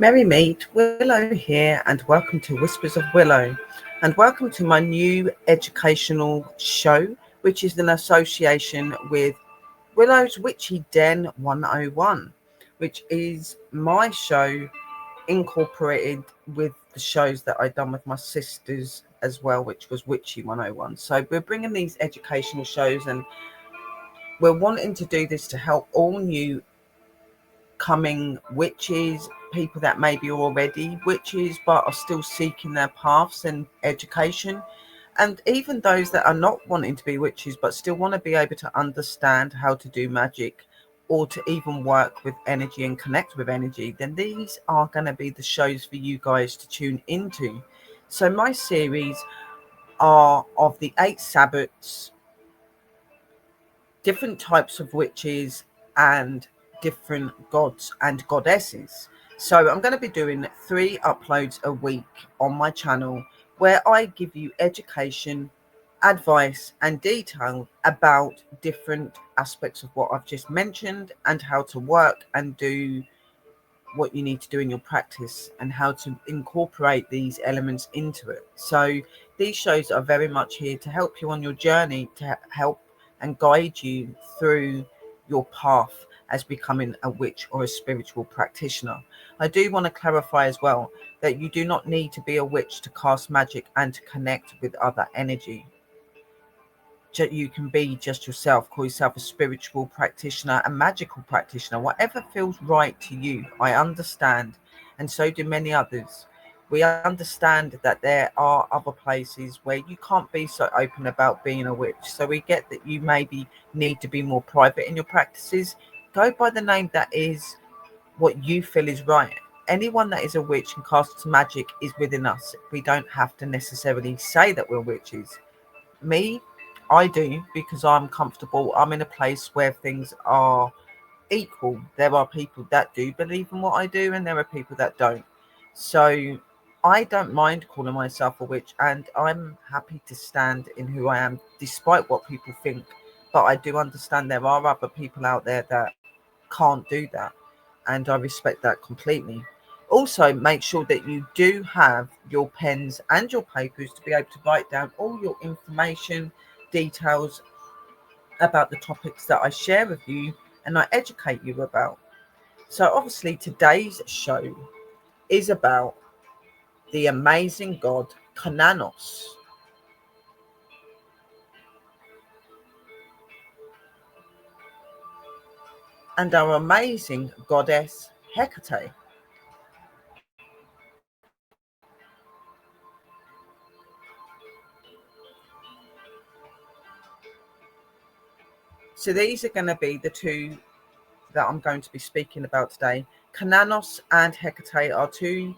Merry meet, Willow here, and welcome to Whispers of Willow, and welcome to my new educational show, which is an association with Willow's Witchy Den 101, which is my show incorporated with the shows that I've done with my sisters as well, which was Witchy 101. So we're bringing these educational shows, and we're wanting to do this to help all new coming witches, people that maybe already witches but are still seeking their paths and education, and even those that are not wanting to be witches but still want to be able to understand how to do magic or to even work with energy and connect with energy. Then these are going to be the shows for you guys to tune into. So my series are of the 8 Sabbats, different types of witches, and different gods and goddesses. So I'm going to be doing 3 uploads a week on my channel where I give you education, advice, and detail about different aspects of what I've just mentioned and how to work and do what you need to do in your practice and how to incorporate these elements into it. So these shows are very much here to help you on your journey, to help and guide you through your path as becoming a witch or a spiritual practitioner. I do want to clarify as well that you do not need to be a witch to cast magic and to connect with other energy. You can be just yourself, call yourself a spiritual practitioner, a magical practitioner, whatever feels right to you. I understand, and so do many others. We understand that there are other places where you can't be so open about being a witch, so we get that you maybe need to be more private in your practices. Go by the name that is what you feel is right. Anyone that is a witch and casts magic is within us. We don't have to necessarily say that we're witches. Me, I do, because I'm comfortable. I'm in a place where things are equal. There are people that do believe in what I do, and there are people that don't. So I don't mind calling myself a witch, and I'm happy to stand in who I am, despite what people think. But I do understand there are other people out there that can't do that, and I respect that completely. Also, make sure that you do have your pens and your papers to be able to write down all your information, details about the topics that I share with you and I educate you about. So, obviously, today's show is about the amazing god Cernunoss and our amazing goddess Hekate. So, these are going to be the two that I'm going to be speaking about today. Cernunoss and Hekate are two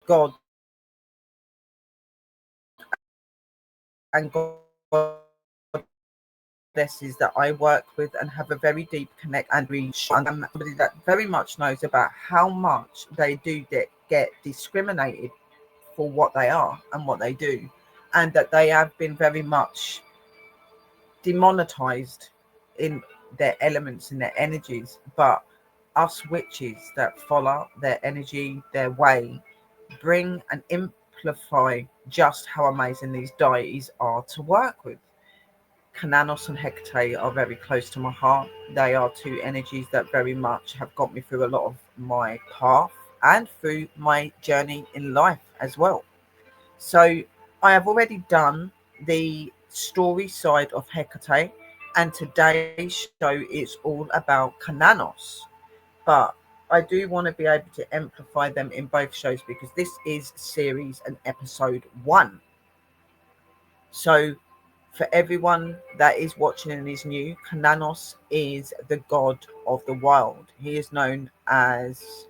gods and goddesses that I work with and have a very deep connect and reach. And I'm somebody that very much knows about how much they do get discriminated for what they are and what they do, and that they have been very much demonetized in their elements and their energies. But us witches that follow their energy, their way, bring and amplify just how amazing these deities are to work with. Cernunoss and Hecate are very close to my heart. They are two energies that very much have got me through a lot of my path and through my journey in life as well. So I have already done the story side of Hecate, and today's show is all about Cernunoss. But I do want to be able to amplify them in both shows because this is series and episode 1. So for everyone that is watching and is new, Cernunoss is the god of the wild. He is known as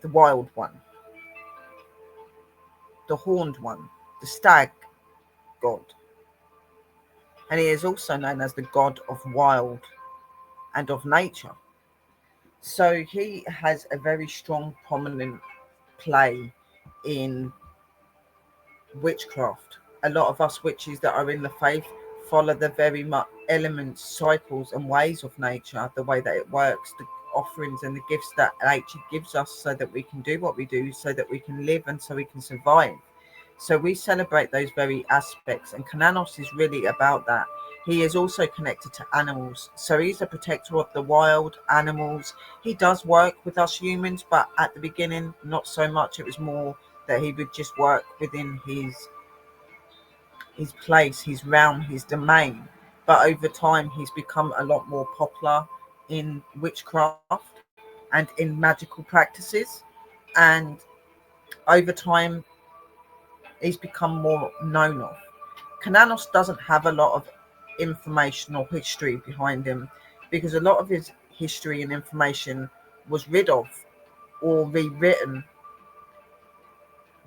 the wild one, the horned one, the stag god. And he is also known as the god of wild and of nature. So he has a very strong, prominent play in witchcraft. A lot of us witches that are in the faith follow the very much elements, cycles, and ways of nature, the way that it works, the offerings and the gifts that nature gives us so that we can do what we do, so that we can live and so we can survive. So we celebrate those very aspects, and Cernunoss is really about that. He is also connected to animals. So he's a protector of the wild animals. He does work with us humans, but at the beginning, not so much. It was more that he would just work within his place, his realm, his domain. But over time, he's become a lot more popular in witchcraft and in magical practices. And over time, he's become more known of. Cernunoss doesn't have a lot of information or history behind him because a lot of his history and information was rid of or rewritten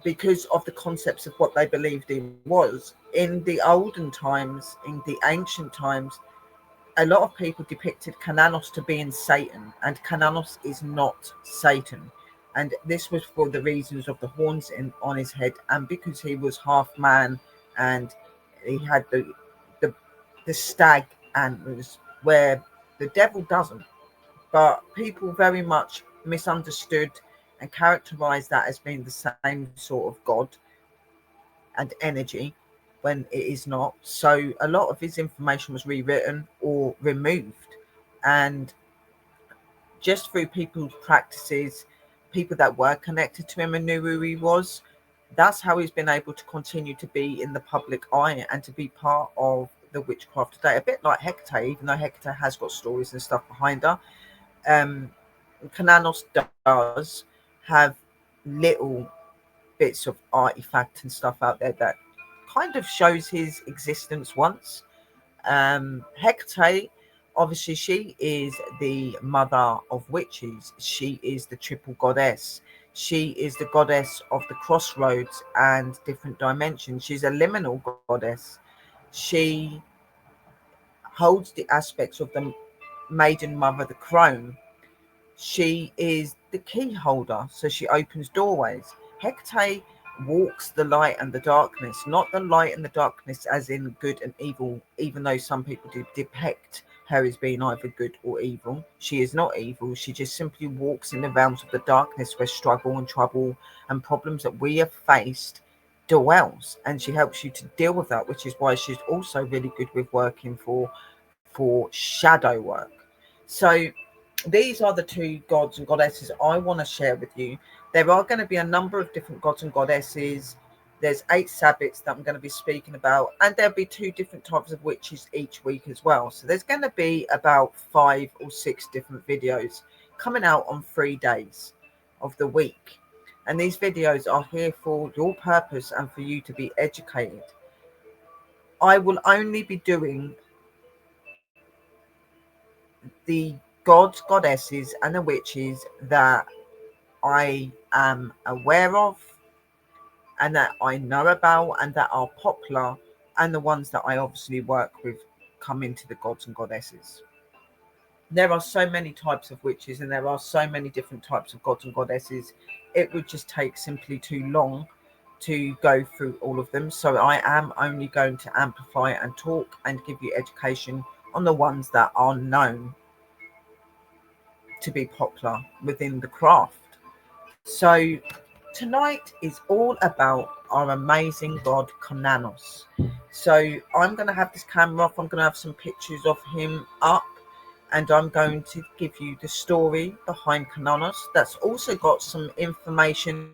because of the concepts of what they believed he was. In the olden times, in the ancient times, a lot of people depicted Cernunoss to being Satan, and Cernunoss is not Satan. And this was for the reasons of the horns on his head, and because he was half man, and he had the the stag antlers, where the devil doesn't. But people very much misunderstood and characterized that as being the same sort of God and energy when it is not. So a lot of his information was rewritten or removed. And just through people's practices, people that were connected to him and knew who he was, that's how he's been able to continue to be in the public eye and to be part of the witchcraft today. A bit like Hekate, even though Hekate has got stories and stuff behind her. Um, Cernunoss does have little bits of artifact and stuff out there that kind of shows his existence once. Hecate, obviously, she is the mother of witches. She is the triple goddess. She is the goddess of the crossroads and different dimensions. She's a liminal goddess. She holds the aspects of the maiden mother, the crone. She is the key holder, so she opens doorways. Hecate walks the light and the darkness, not the light and the darkness as in good and evil, even though some people do depict her as being either good or evil. She is not evil. She just simply walks in the realms of the darkness where struggle and trouble and problems that we have faced dwells, and she helps you to deal with that, which is why she's also really good with working for shadow work. So these are the two gods and goddesses I want to share with you. There are going to be a number of different gods and goddesses. There's 8 Sabbats that I'm going to be speaking about, and there'll be 2 different types of witches each week as well. So there's going to be about 5 or 6 different videos coming out on 3 days of the week. And these videos are here for your purpose and for you to be educated. I will only be doing the gods, goddesses, and the witches that I am aware of and that I know about and that are popular, and the ones that I obviously work with come into the gods and goddesses. There are so many types of witches and there are so many different types of gods and goddesses. It would just take simply too long to go through all of them. So I am only going to amplify and talk and give you education on the ones that are known to be popular within the craft. So tonight is all about our amazing god Cernunoss. So I'm going to have this camera off. I'm going to have some pictures of him up, and I'm going to give you the story behind Cernunoss. That's also got some information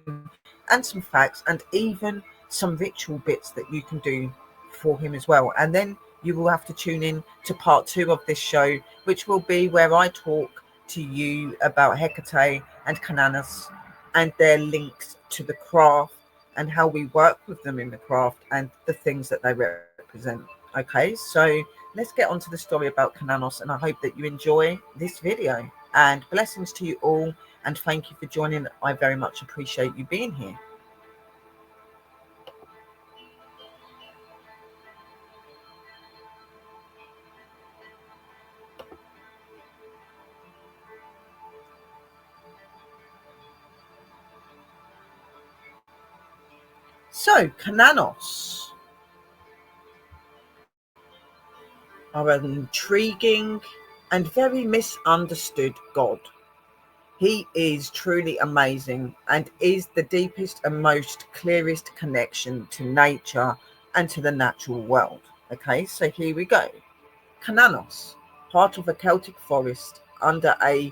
and some facts and even some ritual bits that you can do for him as well. And then you will have to tune in to part 2 of this show, which will be where I talk to you about Hekate and Cernunoss and their links to the craft and how we work with them in the craft and the things that they represent. Okay, so let's get on to the story about Cernunoss, and I hope that you enjoy this video. And blessings to you all, and thank you for joining. I very much appreciate you being here. So, Cernunoss. are an intriguing and very misunderstood god. He is truly amazing and is the deepest and most clearest connection to nature and to the natural world. Okay, so here we go. Cernunoss, part of a Celtic forest under a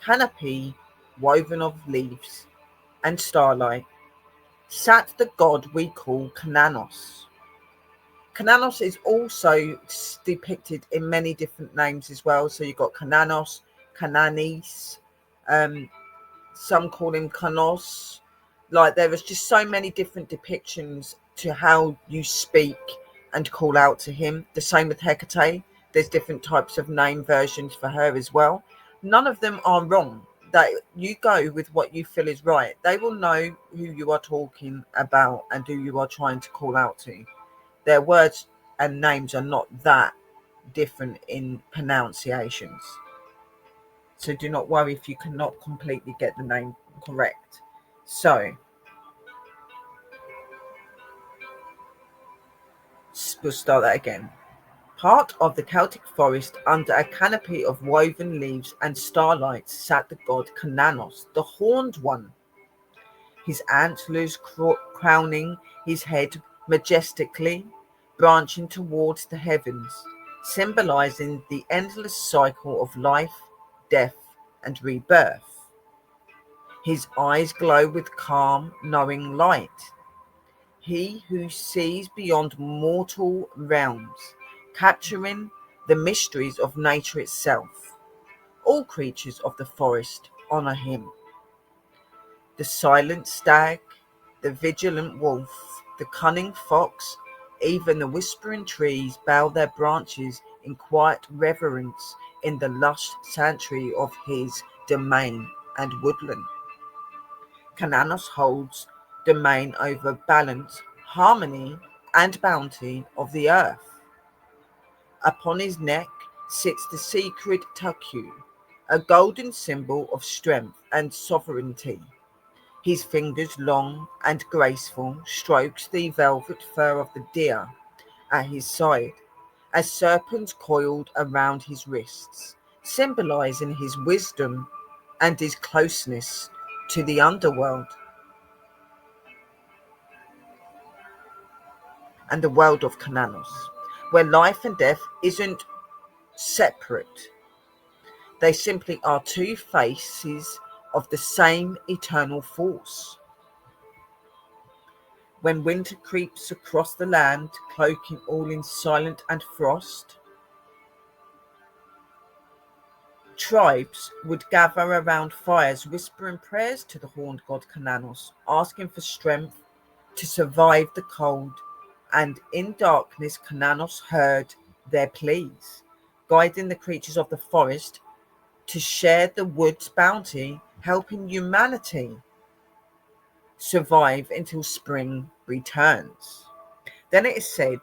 canopy woven of leaves and starlight, sat the god we call Cernunoss. Cernunoss is also depicted in many different names as well. So you've got Cernunoss, Cananis, um, some call him Canos. Like there is just so many different depictions to how you speak and call out to him. The same with Hekate. There's different types of name versions for her as well. None of them are wrong. That you go with what you feel is right. They will know who you are talking about and who you are trying to call out to. Their words and names are not that different in pronunciations. So do not worry if you cannot completely get the name correct. So we'll start that again. Part of the Celtic forest under a canopy of woven leaves and starlight sat the god Cernunoss, the horned one, his antlers crowning his head majestically, branching towards the heavens, symbolizing the endless cycle of life, death, and rebirth. His eyes glow with calm, knowing light. He who sees beyond mortal realms, capturing the mysteries of nature itself. All creatures of the forest honor him. The silent stag, the vigilant wolf, the cunning fox, even the whispering trees bow their branches in quiet reverence in the lush sanctuary of his domain and woodland. Cernunoss holds domain over balance, harmony, and bounty of the earth. Upon his neck sits the sacred taku, a golden symbol of strength and sovereignty. His fingers, long and graceful, strokes the velvet fur of the deer at his side, as serpents coiled around his wrists, symbolizing his wisdom and his closeness to the underworld and the world of Cernunoss, where life and death isn't separate. They simply are two faces of the same eternal force. When winter creeps across the land, cloaking all in silence and frost, tribes would gather around fires, whispering prayers to the horned god Cernunoss, asking for strength to survive the cold. And in darkness, Cernunoss heard their pleas, guiding the creatures of the forest to share the wood's bounty, helping humanity survive until spring returns. Then it is said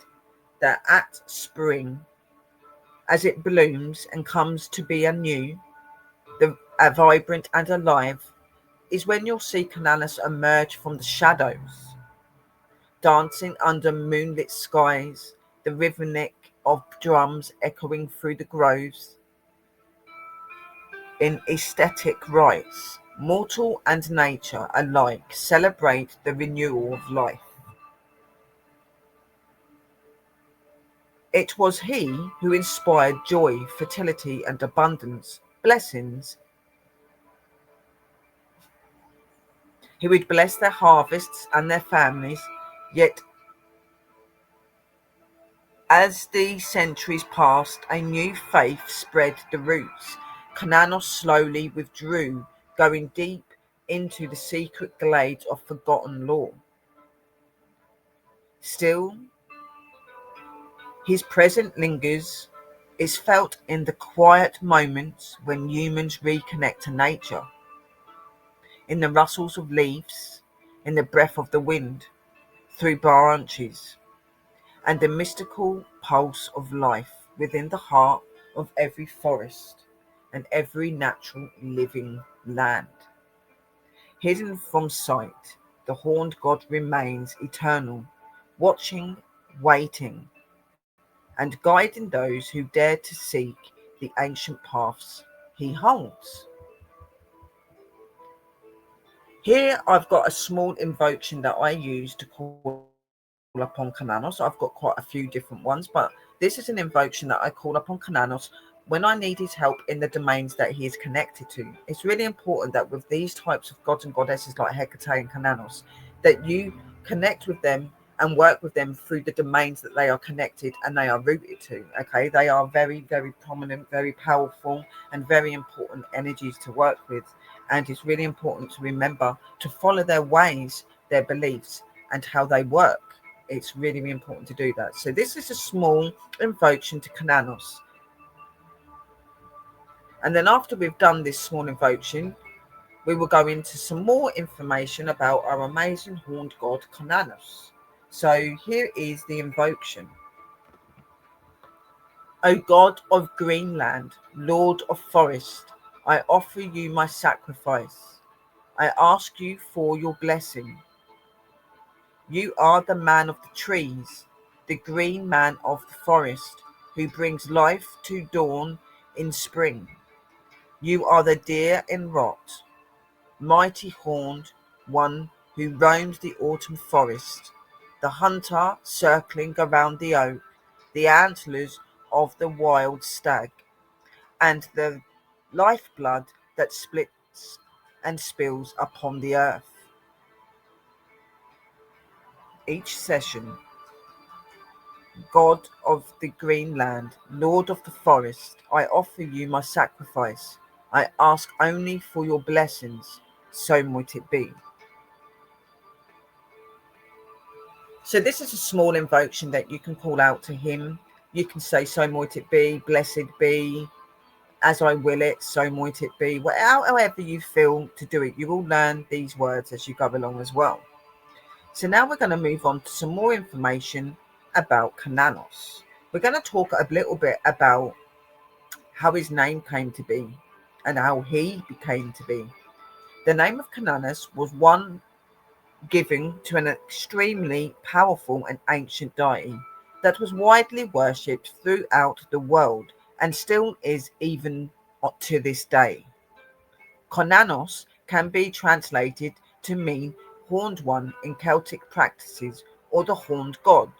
that at spring, as it blooms and comes to be anew, vibrant and alive, is when you'll see Cernunoss emerge from the shadows, dancing under moonlit skies, the rhythmic of drums echoing through the groves. In aesthetic rites, mortal and nature alike celebrate the renewal of life. It was he who inspired joy, fertility, and abundance, blessings. He would bless their harvests and their families, yet as the centuries passed, a new faith spread the roots. Cernunoss slowly withdrew, going deep into the secret glades of forgotten lore. Still, his presence lingers, is felt in the quiet moments when humans reconnect to nature, in the rustles of leaves, in the breath of the wind through branches, and the mystical pulse of life within the heart of every forest and every natural living land. Hidden from sight, the horned god remains eternal, watching, waiting, and guiding those who dare to seek the ancient paths he holds. Here I've got a small invocation that I use to call upon Cernunoss. I've got quite a few different ones, but this is an invocation that I call upon Cernunoss when I need his help in the domains that he is connected to. It's really important that with these types of gods and goddesses like Hekate and Cernunoss, that you connect with them and work with them through the domains that they are connected and they are rooted to. Okay, they are very, very prominent, very powerful, and very important energies to work with. And it's really important to remember to follow their ways, their beliefs, and how they work. It's really, really important to do that. So this is a small invocation to Cernunoss. And then after we've done this small invocation, we will go into some more information about our amazing horned god Cernunoss. So here is the invocation. O God of Greenland, Lord of Forest, I offer you my sacrifice. I ask you for your blessing. You are the man of the trees, the green man of the forest, who brings life to dawn in spring. You are the deer in rot, mighty horned one who roams the autumn forest, the hunter circling around the oak, the antlers of the wild stag, and the lifeblood that splits and spills upon the earth. Each session, God of the green land, Lord of the forest, I offer you my sacrifice. I ask only for your blessings, so might it be. So this is a small invocation that you can call out to him. You can say, so might it be, blessed be, as I will it, so might it be. However you feel to do it, you will learn these words as you go along as well. So now we're going to move on to some more information about Cernunoss. We're going to talk a little bit about how his name came to be and how he became to be. The name of Cernunoss was one given to an extremely powerful and ancient deity that was widely worshipped throughout the world and still is even to this day. Cernunoss can be translated to mean horned one in Celtic practices or the horned god.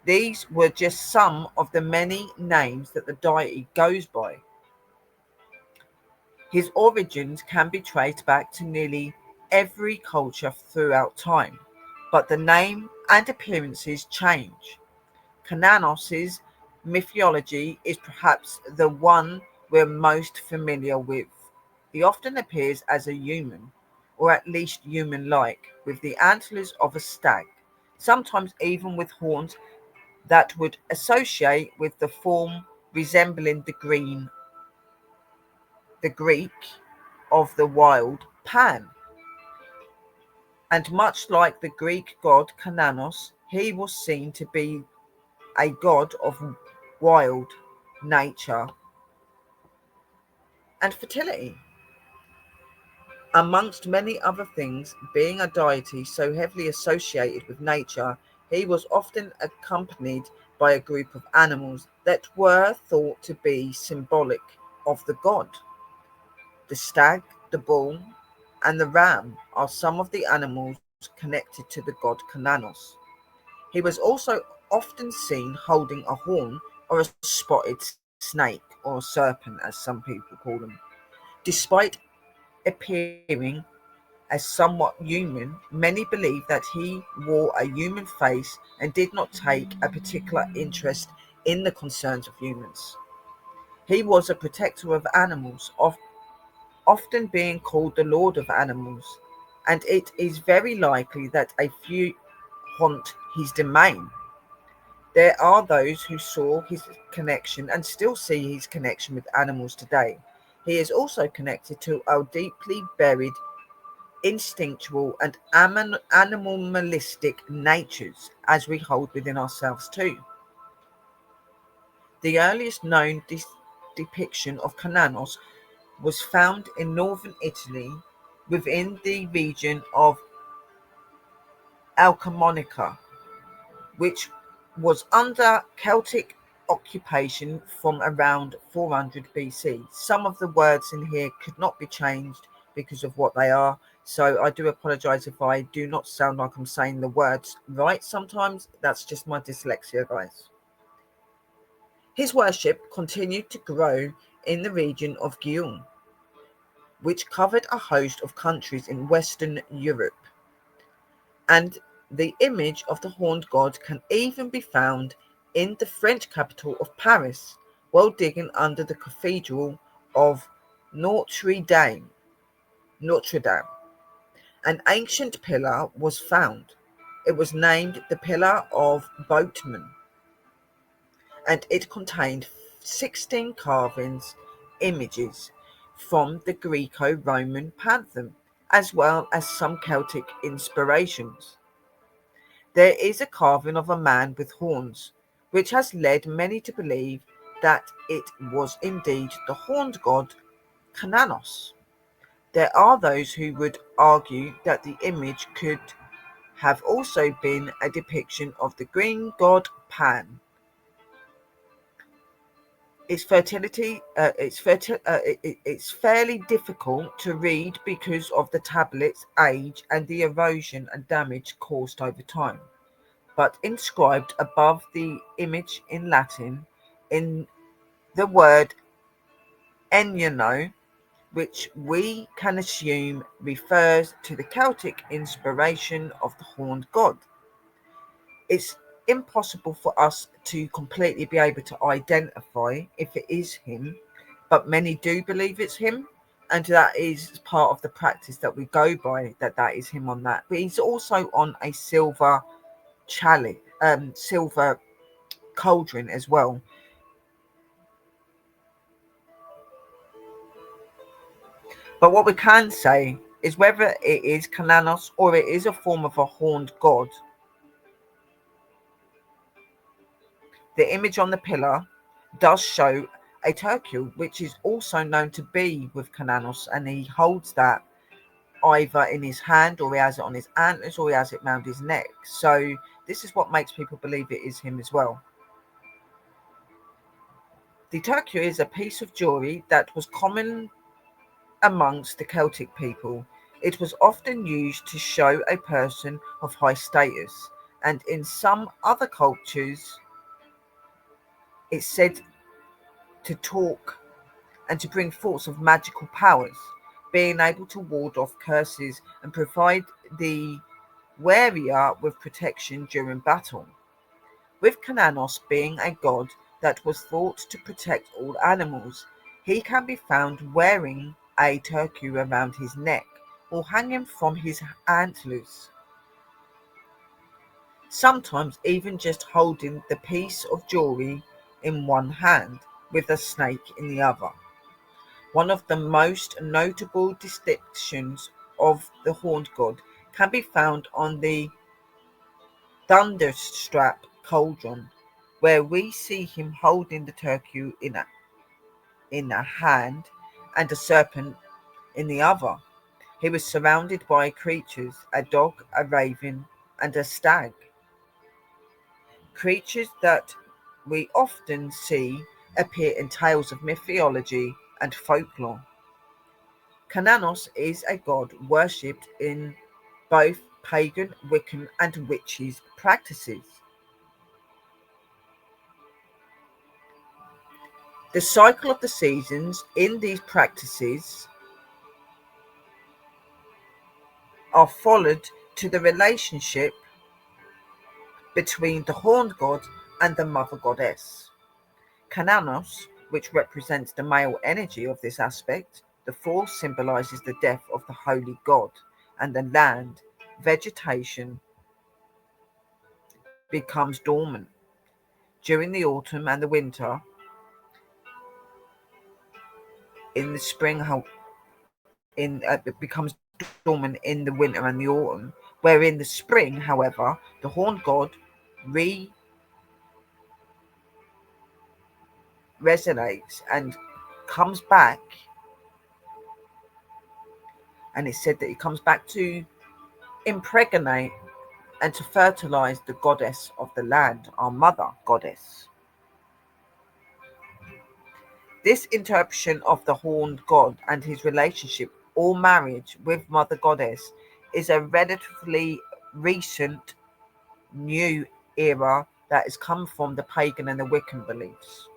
These were just some of the many names that the deity goes by. His origins can be traced back to nearly every culture throughout time, but the name and appearances change. Cernunoss's mythology is perhaps the one we're most familiar with. He often appears as a human, or at least human-like, with the antlers of a stag, sometimes even with horns that would associate with the form resembling the Greek of the wild Pan. And much like the Greek god Cernunoss, he was seen to be a god of wild nature and fertility. Amongst many other things, being a deity so heavily associated with nature, he was often accompanied by a group of animals that were thought to be symbolic of the god. The stag, the bull, and the ram are some of the animals connected to the god Cernunoss. He was also often seen holding a horn or a spotted snake, or a serpent as some people call them. Despite appearing as somewhat human, many believe that he wore a human face and did not take a particular interest in the concerns of humans. He was a protector of animals, often being called the Lord of Animals, and it is very likely that a few haunt his domain. There are those who saw his connection and still see his connection with animals today. He is also connected to our deeply buried instinctual and animalistic natures as we hold within ourselves too. The earliest known depiction of Cernunoss was found in northern Italy within the region of Alcamonica, which was under Celtic occupation from around 400 BC. Some of the words in here could not be changed because of what they are. So I do apologise if I do not sound like I'm saying the words right sometimes. That's just my dyslexia, guys. His worship continued to grow in the region of Guion, which covered a host of countries in Western Europe. And the image of the horned god can even be found in the French capital of Paris, while digging under the cathedral of Notre Dame. Notre Dame. An ancient pillar was found. It was named the Pillar of Boatmen, and it contained 16 carvings, images from the Greco-Roman pantheon, as well as some Celtic inspirations. There is a carving of a man with horns, which has led many to believe that it was indeed the horned god Cernunoss. There are those who would argue that the image could have also been a depiction of the green god Pan. Its fertility, it's fairly difficult to read because of the tablet's age and the erosion and damage caused over time. But inscribed above the image in Latin, in the word "enyono", which we can assume refers to the Celtic inspiration of the horned god. It's impossible for us to completely be able to identify if it is him, but many do believe it's him, and that is part of the practice that we go by, that is him on that. But he's also on a silver chalice, silver cauldron as well. But what we can say is whether it is Cernunoss or it is a form of a horned god, the image on the pillar does show a turkey, which is also known to be with Cernunoss, and he holds that either in his hand, or he has it on his antlers, or he has it round his neck. So this is what makes people believe it is him as well. The turkey is a piece of jewelry that was common amongst the Celtic people. It was often used to show a person of high status, and in some other cultures, it's said to talk and to bring thoughts of magical powers, being able to ward off curses and provide the wearer with protection during battle. With Cernunoss being a god that was thought to protect all animals, he can be found wearing a turkey around his neck or hanging from his antlers, sometimes even just holding the piece of jewelry in one hand with a snake in the other. One of the most notable depictions of the horned god can be found on the Thunderstrap cauldron, where we see him holding the turkey in a hand and a serpent in the other. He was surrounded by creatures, a dog, a raven, and a stag. Creatures that we often see appear in tales of mythology and folklore. Cernunoss is a god worshipped in both pagan, Wiccan, and witches' practices. The cycle of the seasons in these practices are followed to the relationship between the horned god and the mother goddess. Cernunoss, which represents the male energy of this aspect, the force symbolizes the death of the holy god, and the land, vegetation, becomes dormant. During the autumn and the winter, in the spring, it becomes dormant in the winter and the autumn, where in the spring, however, the horned god resonates and comes back, and it's said that he comes back to impregnate and to fertilize the goddess of the land, our mother goddess. This interpretation of the horned god and his relationship or marriage with Mother Goddess is a relatively recent new era that has come from the pagan and the Wiccan beliefs.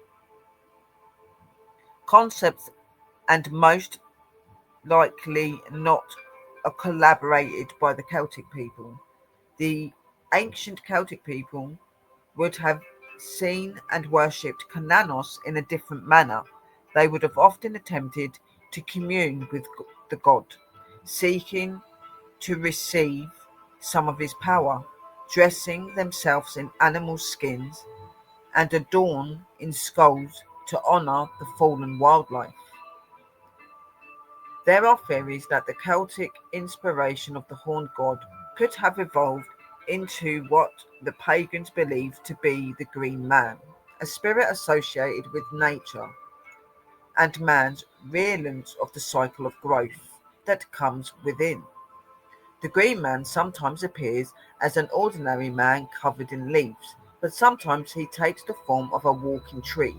Concepts and most likely not are collaborated by the Celtic people. The ancient Celtic people would have seen and worshipped Cernunoss in a different manner. They would have often attempted to commune with the god, seeking to receive some of his power, dressing themselves in animal skins and adorn in skulls to honour the fallen wildlife. There are theories that the Celtic inspiration of the horned god could have evolved into what the pagans believed to be the Green Man, a spirit associated with nature and man's realms of the cycle of growth that comes within. The Green Man sometimes appears as an ordinary man covered in leaves, but sometimes he takes the form of a walking tree,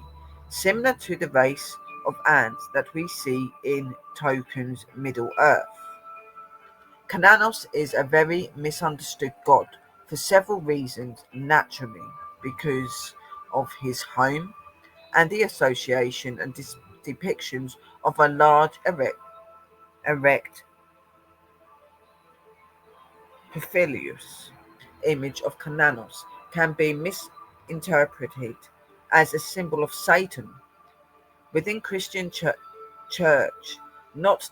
similar to the race of ants that we see in Tolkien's Middle-earth. Cernunoss is a very misunderstood god for several reasons, naturally because of his home and the association and depictions of a large erect Perphilius image of Cernunoss can be misinterpreted as a symbol of Satan. Within Christian church, not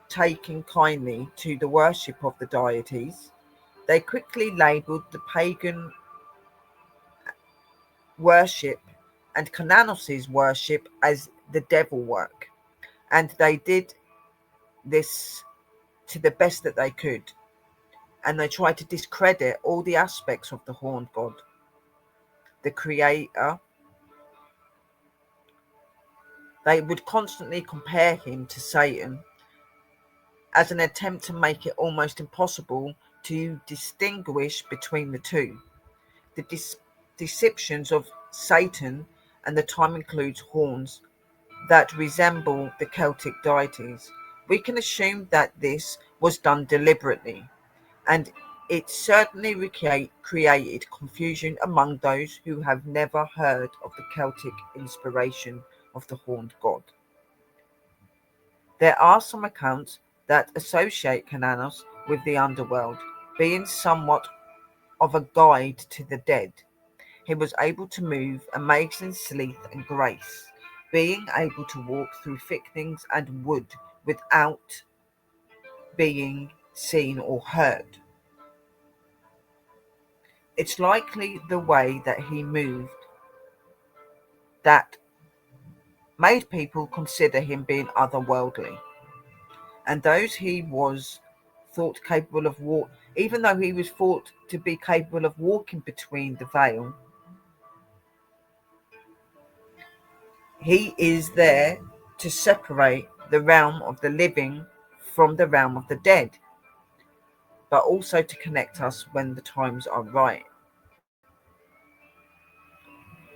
taking kindly to the worship of the deities, they quickly labelled the pagan worship and Cernunoss's worship as the devil work, and they did this to the best that they could, and they tried to discredit all the aspects of the horned god, the creator. They would constantly compare him to Satan as an attempt to make it almost impossible to distinguish between the two. The deceptions of Satan and the time includes horns that resemble the Celtic deities. We can assume that this was done deliberately, and it certainly created confusion among those who have never heard of the Celtic inspiration of the horned god. There are some accounts that associate Cernunoss with the underworld, being somewhat of a guide to the dead. He was able to move amazing sleek and grace, being able to walk through thick things and wood without being seen or heard. It's likely the way that he moved that made people consider him being otherworldly, and those he was thought capable of even though he was thought to be capable of walking between the veil, he is there to separate the realm of the living from the realm of the dead, but also to connect us when the times are right.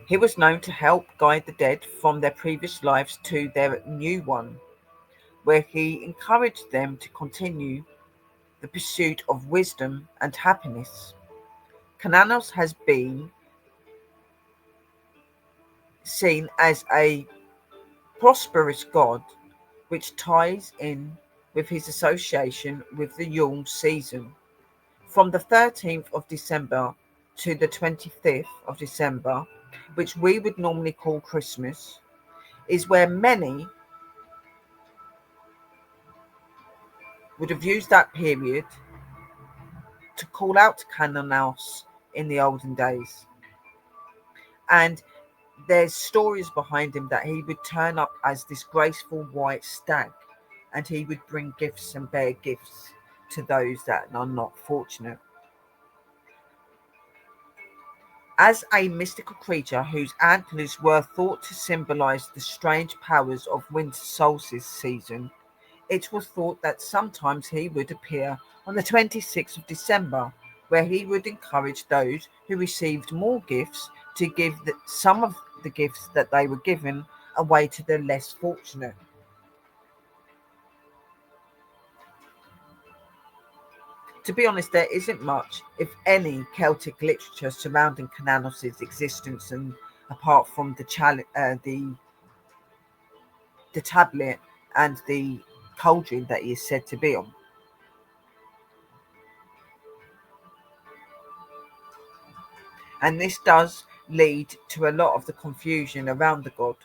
He was known to help guide the dead from their previous lives to their new one, where he encouraged them to continue the pursuit of wisdom and happiness. Cernunoss has been seen as a prosperous god, which ties in with his association with the Yule season. From the 13th of December to the 25th of December, which we would normally call Christmas, is where many would have used that period to call out to Cernunoss in the olden days. And there's stories behind him that he would turn up as this graceful white stag, and he would bring gifts and bear gifts to those that are not fortunate. As a mystical creature whose antlers were thought to symbolize the strange powers of winter solstice season, it was thought that sometimes he would appear on the 26th of December, where he would encourage those who received more gifts to give some of the gifts that they were given away to the less fortunate. To be honest, there isn't much, if any, Celtic literature surrounding Cernunoss's existence, and apart from the tablet and the cauldron that he is said to be on. And this does lead to a lot of the confusion around the god.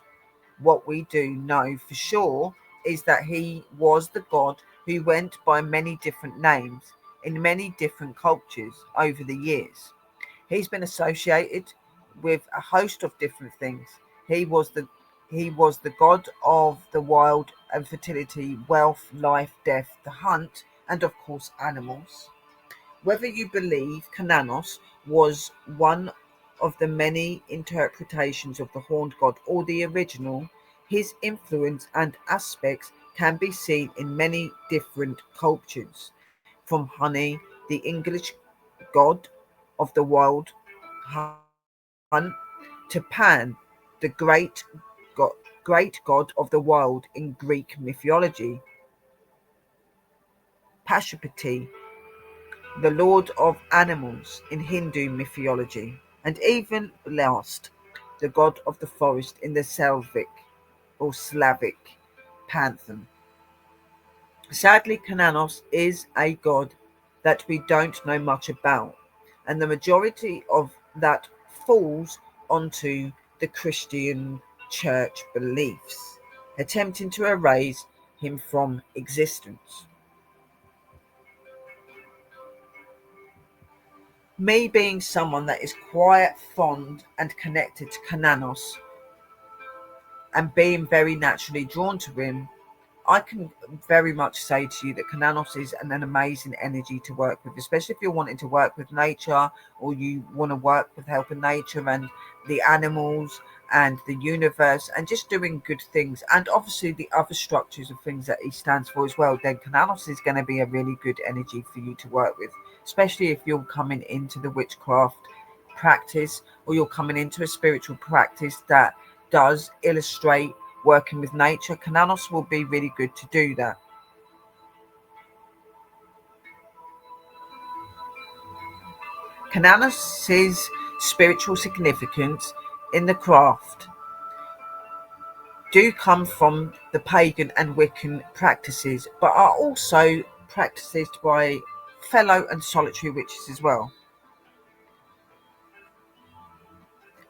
What we do know for sure is that he was the god who went by many different names in many different cultures over the years. He's been associated with a host of different things. He was the he was the god of the wild and fertility, wealth, life, death, the hunt, and of course animals. Whether you believe Cernunos was one of the many interpretations of the horned god or the original, his influence and aspects can be seen in many different cultures, from Honey, the English god of the wild hunt, to Pan, the god, great god of the wild in Greek mythology, Pashupati, the lord of animals in Hindu mythology, and even last, the god of the forest in the Slavic or Slavic pantheon. Sadly, Cernunos is a god that we don't know much about, and the majority of that falls onto the Christian church beliefs, attempting to erase him from existence. Me being someone that is quite fond and connected to Cernunos and being very naturally drawn to him, I can very much say to you that Cernunos is an amazing energy to work with, especially if you're wanting to work with nature, or you want to work with helping nature and the animals and the universe and just doing good things. And obviously the other structures of things that he stands for as well, then Cernunos is going to be a really good energy for you to work with, especially if you're coming into the witchcraft practice, or you're coming into a spiritual practice that does illustrate working with nature. Cernunos will be really good to do that. Cernunos' spiritual significance in the craft do come from the pagan and Wiccan practices, but are also practiced by fellow and solitary witches as well.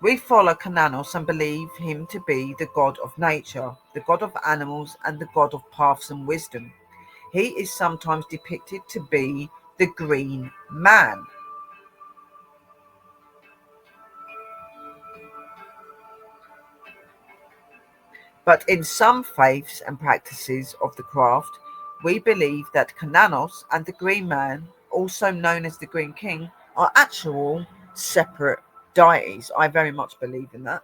We follow Cernunos and believe him to be the god of nature, the god of animals, and the god of paths and wisdom. He is sometimes depicted to be the green man. But in some faiths and practices of the craft, we believe that Cernunos and the Green Man, also known as the Green King, are actual separate deities. I very much believe in that.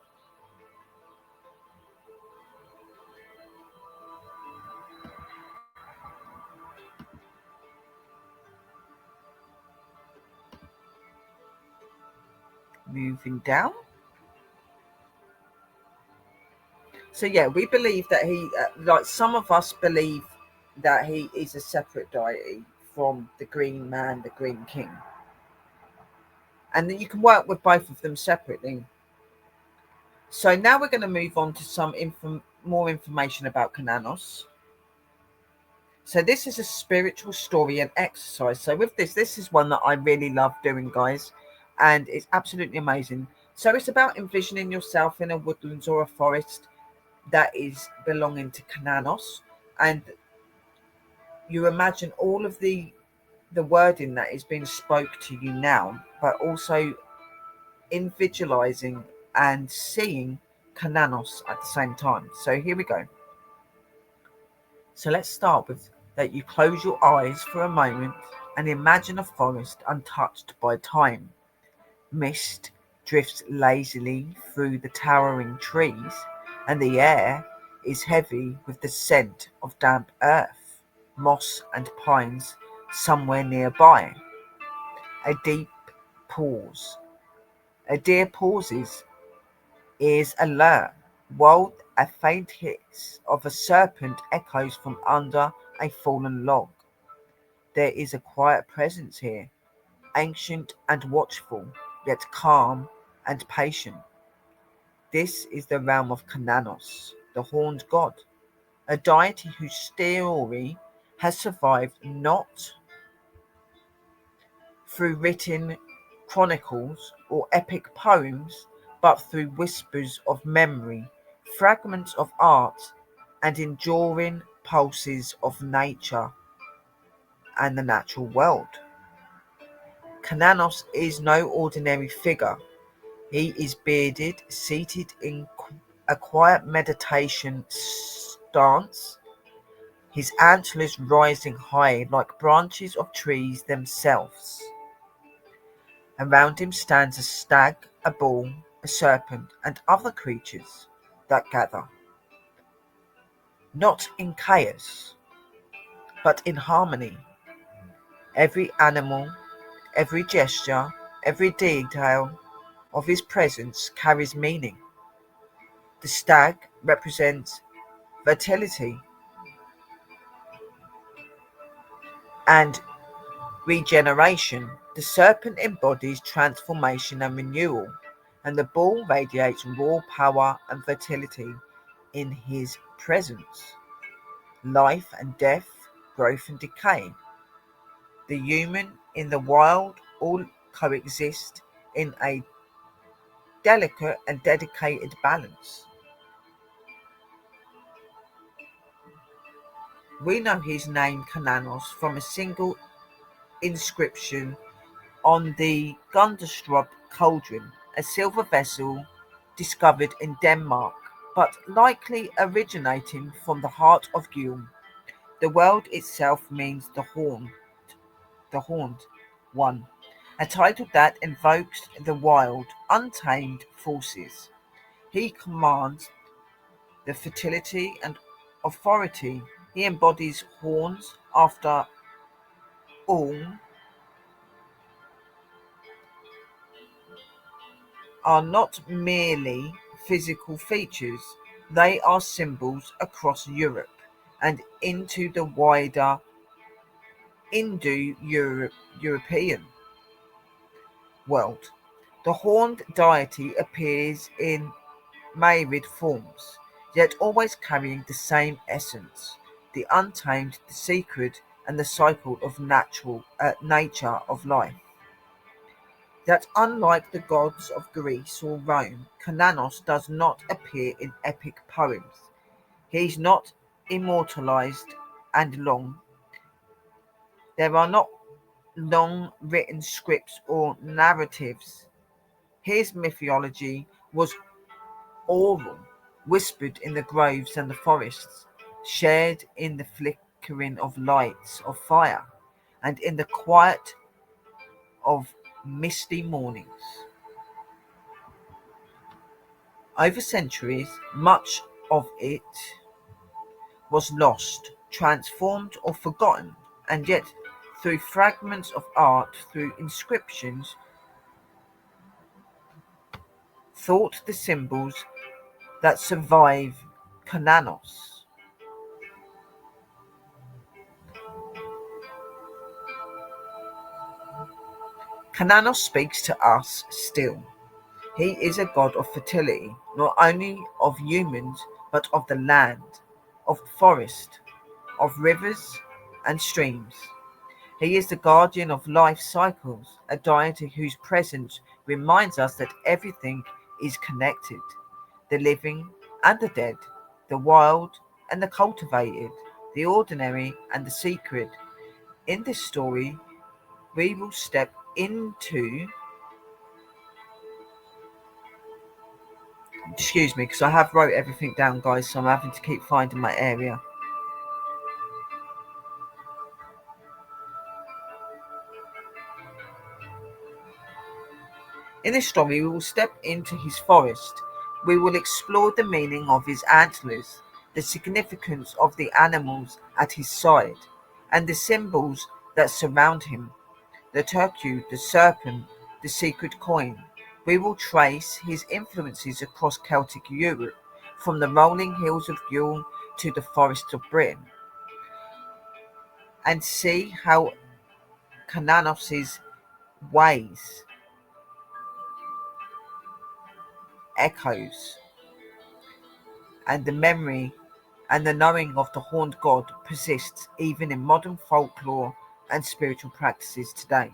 Moving down. So yeah, we believe that like some of us believe that he is a separate deity from the Green Man, the Green King. And that you can work with both of them separately. So now we're going to move on to some more information about Cernunos. So this is a spiritual story and exercise. So with this is one that I really love doing, guys, and it's absolutely amazing. So it's about envisioning yourself in a woodlands or a forest that is belonging to Cernunos, and you imagine all of the wording that is being spoke to you now, but also in visualizing and seeing Cernunos at the same time. So here we go. So let's start with that you close your eyes for a moment and imagine a forest untouched by time. Mist drifts lazily through the towering trees, and the air is heavy with the scent of damp earth, moss, and pines somewhere nearby. A deep pause. A deer pauses, ears alert, while a faint hiss of a serpent echoes from under a fallen log. There is a quiet presence here, ancient and watchful, yet calm and patient. This is the realm of Cernunoss, the horned god, a deity whose story has survived not through written chronicles or epic poems, but through whispers of memory, fragments of art, and enduring pulses of nature and the natural world. Cernunoss is no ordinary figure. He is bearded, seated in a quiet meditation stance, his antlers rising high like branches of trees themselves. Around him stands a stag, a bull, a serpent, and other creatures that gather, not in chaos, but in harmony. Every animal, every gesture, every detail of his presence carries meaning. The stag represents fertility and regeneration. The serpent embodies transformation and renewal, and the bull radiates raw power and fertility in his presence. Life and death, growth and decay, the human in the wild all coexist in a delicate and dedicated balance. We know his name Cernunoss from a single inscription on the Gunderstrup cauldron, a silver vessel discovered in Denmark, but likely originating from the heart of Gjum. The word itself means the horned one, a title that invokes the wild, untamed forces. He commands the fertility and authority. He embodies horns after all are not merely physical features, they are symbols across Europe and into the wider Indo-European world. The horned deity appears in myriad forms, yet always carrying the same essence, the untamed, the secret, and the cycle of nature of life. That unlike the gods of Greece or Rome, Cernunoss does not appear in epic poems. He is not immortalized and long. There are not long written scripts or narratives. His mythology was oral, whispered in the groves and the forests, shared in the flickering of lights of fire, and in the quiet of misty mornings. Over centuries, much of it was lost, transformed, or forgotten, and yet, through fragments of art, through inscriptions, thought the symbols that survive Cernunoss. Cernunoss speaks to us still. He is a god of fertility, not only of humans, but of the land, of forest, of rivers and streams. He is the guardian of life cycles, a deity whose presence reminds us that everything is connected, the living and the dead, the wild and the cultivated, the ordinary and the secret. In this story, we will step into, excuse me, because I have wrote everything down, guys, so I'm having to keep finding my area. In this story, we will step into his forest. We will explore the meaning of his antlers, the significance of the animals at his side, and the symbols that surround him, the turkey, the serpent, the secret coin. We will trace his influences across Celtic Europe, from the rolling hills of Yule to the forests of Britain, and see how Cernunoss's ways echoes, and the memory and the knowing of the horned god persists even in modern folklore and spiritual practices today.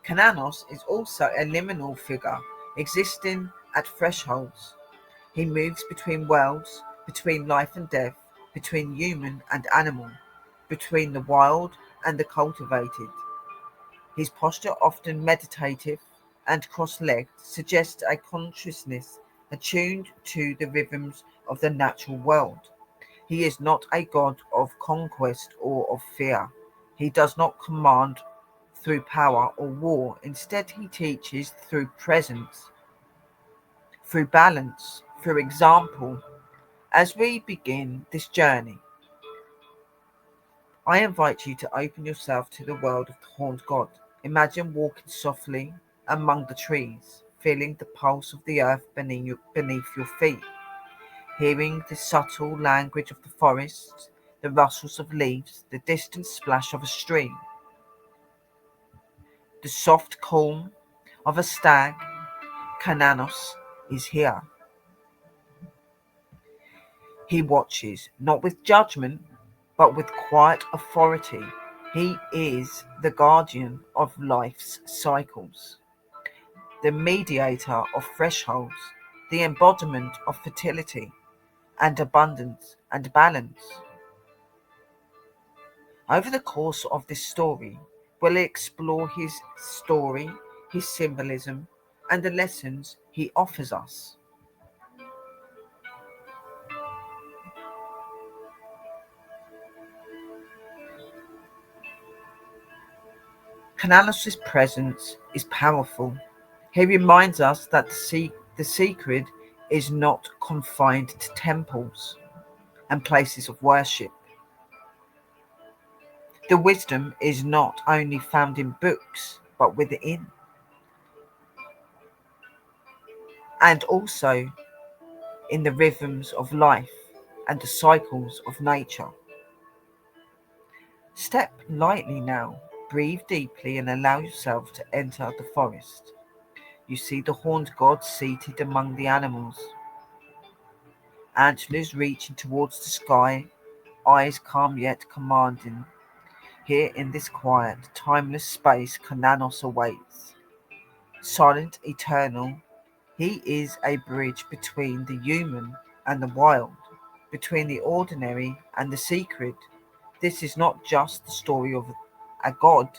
Cernunos is also a liminal figure existing at thresholds. He moves between worlds, between life and death, between human and animal, between the wild and the cultivated. His posture, often meditative and cross-legged, suggests a consciousness attuned to the rhythms of the natural world. He is not a god of conquest or of fear. He does not command through power or war. Instead, he teaches through presence, through balance, through example. As we begin this journey, I invite you to open yourself to the world of the horned god. Imagine walking softly among the trees, feeling the pulse of the earth beneath your feet, hearing the subtle language of the forest, the rustles of leaves, the distant splash of a stream, the soft call of a stag. Cernunos is here. He watches, not with judgment, but with quiet authority. He is the guardian of life's cycles, the mediator of thresholds, the embodiment of fertility and abundance and balance. Over the course of this story, we'll explore his story, his symbolism, and the lessons he offers us. Cernunos' presence is powerful. He reminds us that the secret is not confined to temples and places of worship. The wisdom is not only found in books, but within, and also in the rhythms of life and the cycles of nature. Step lightly now, breathe deeply, and allow yourself to enter the forest. You see the horned god seated among the animals, antlers reaching towards the sky, eyes calm yet commanding. Here in this quiet, timeless space, Cernunos awaits. Silent, eternal, he is a bridge between the human and the wild, between the ordinary and the secret. This is not just the story of a god,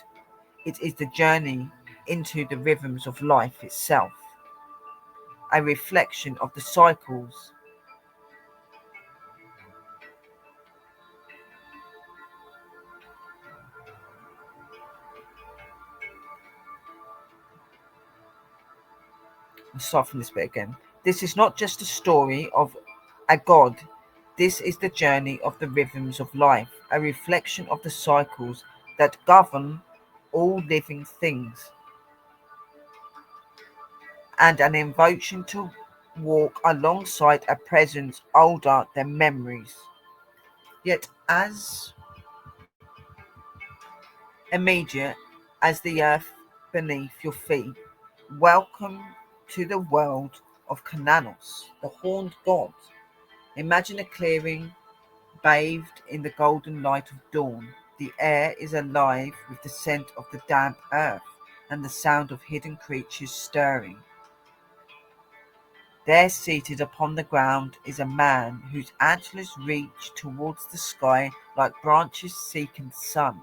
it is the journey into the rhythms of life itself, a reflection of the cycles. I'll start from this bit again. This is not just a story of a god, this is the journey of the rhythms of life, a reflection of the cycles that govern all living things, and an invitation to walk alongside a presence older than memories. Yet as immediate as the earth beneath your feet, welcome to the world of Cernunos, the horned god. Imagine a clearing bathed in the golden light of dawn. The air is alive with the scent of the damp earth and the sound of hidden creatures stirring. There, seated upon the ground, is a man whose antlers reach towards the sky like branches seeking the sun.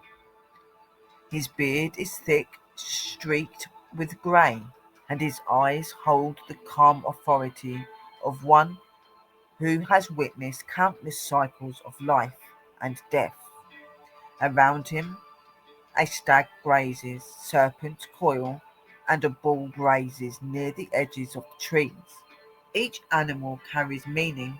His beard is thick, streaked with grey, and his eyes hold the calm authority of one who has witnessed countless cycles of life and death. Around him, a stag grazes, serpents coil, and a bull grazes near the edges of the trees. Each animal carries meaning